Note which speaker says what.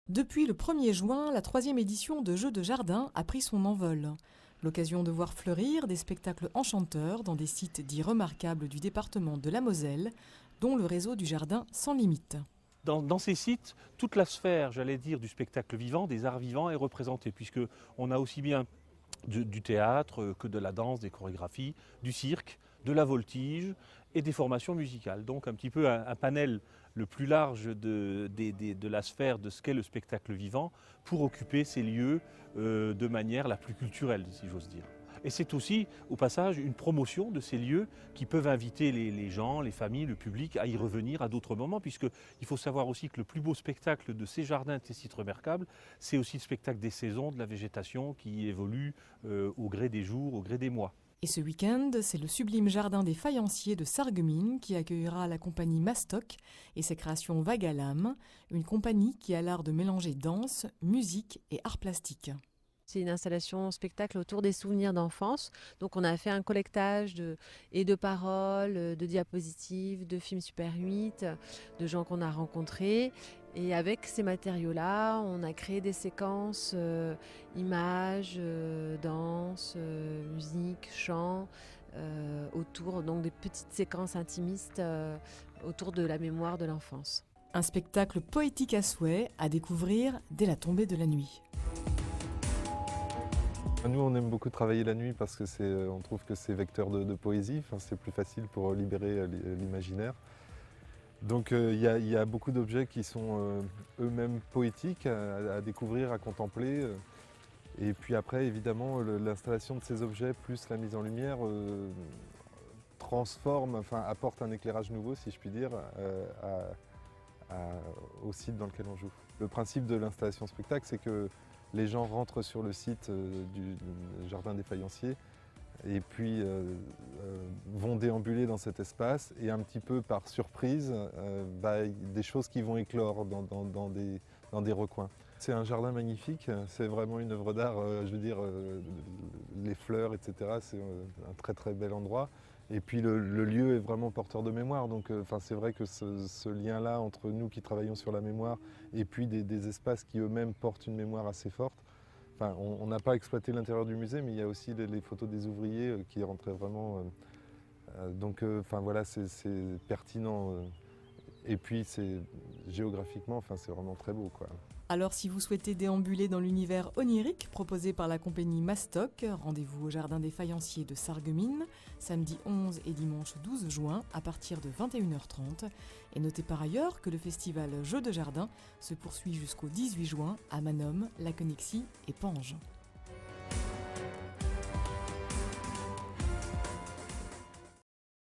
Speaker 1: Depuis le 1er juin, la 3e édition de Jeux de jardin a pris son envol. L'occasion de voir fleurir des spectacles enchanteurs dans des sites dits remarquables du département de la Moselle, dont le réseau du jardin sans limite.
Speaker 2: Dans ces sites, toute la sphère, j'allais dire, du spectacle vivant, des arts vivants est représentée, puisqu'on a aussi bien du théâtre que de la danse, des chorégraphies, du cirque, de la voltige et des formations musicales. Donc un petit peu un panel le plus large de la sphère de ce qu'est le spectacle vivant pour occuper ces lieux de manière la plus culturelle, si j'ose dire. Et c'est aussi, au passage, une promotion de ces lieux qui peuvent inviter les gens, les familles, le public à y revenir à d'autres moments, puisqu'il faut savoir aussi que le plus beau spectacle de ces jardins, de ces sites remarquables, c'est aussi le spectacle des saisons, de la végétation qui évolue au gré des jours, au gré des mois.
Speaker 1: Et ce week-end, c'est le sublime jardin des faïenciers de Sarreguemines qui accueillera la compagnie Mastoc et ses créations Vague à l'âme, une compagnie qui a l'art de mélanger danse, musique et art plastique.
Speaker 3: C'est une installation spectacle autour des souvenirs d'enfance. Donc on a fait un collectage de paroles, de diapositives, de films Super 8, de gens qu'on a rencontrés. Et avec ces matériaux-là, on a créé des séquences images, danse, musique, chant, autour, donc des petites séquences intimistes autour de la mémoire de l'enfance.
Speaker 1: Un spectacle poétique à souhait à découvrir dès la tombée de la nuit.
Speaker 4: Nous, on aime beaucoup travailler la nuit parce que on trouve que c'est vecteur de poésie, c'est plus facile pour libérer l'imaginaire. Donc il y a beaucoup d'objets qui sont eux-mêmes poétiques à découvrir, à contempler. Et puis après, évidemment, l'installation de ces objets plus la mise en lumière apporte un éclairage nouveau, si je puis dire, au site dans lequel on joue. Le principe de l'installation spectacle, c'est que les gens rentrent sur le site du jardin des faïenciers et puis vont déambuler dans cet espace et un petit peu par surprise, des choses qui vont éclore dans des recoins. C'est un jardin magnifique, c'est vraiment une œuvre d'art, les fleurs, etc. C'est un très très bel endroit. Et puis le lieu est vraiment porteur de mémoire, donc c'est vrai que ce lien-là entre nous qui travaillons sur la mémoire et puis des espaces qui eux-mêmes portent une mémoire assez forte. On n'a pas exploité l'intérieur du musée, mais il y a aussi les photos des ouvriers qui rentraient vraiment. Voilà, c'est pertinent. Et puis géographiquement, c'est vraiment très beau, quoi.
Speaker 1: Alors si vous souhaitez déambuler dans l'univers onirique proposé par la compagnie Mastoc, rendez-vous au Jardin des Faïenciers de Sarreguemines, samedi 11 et dimanche 12 juin à partir de 21h30. Et notez par ailleurs que le festival Jeux de jardin se poursuit jusqu'au 18 juin à Manom, La Connexie et Pange.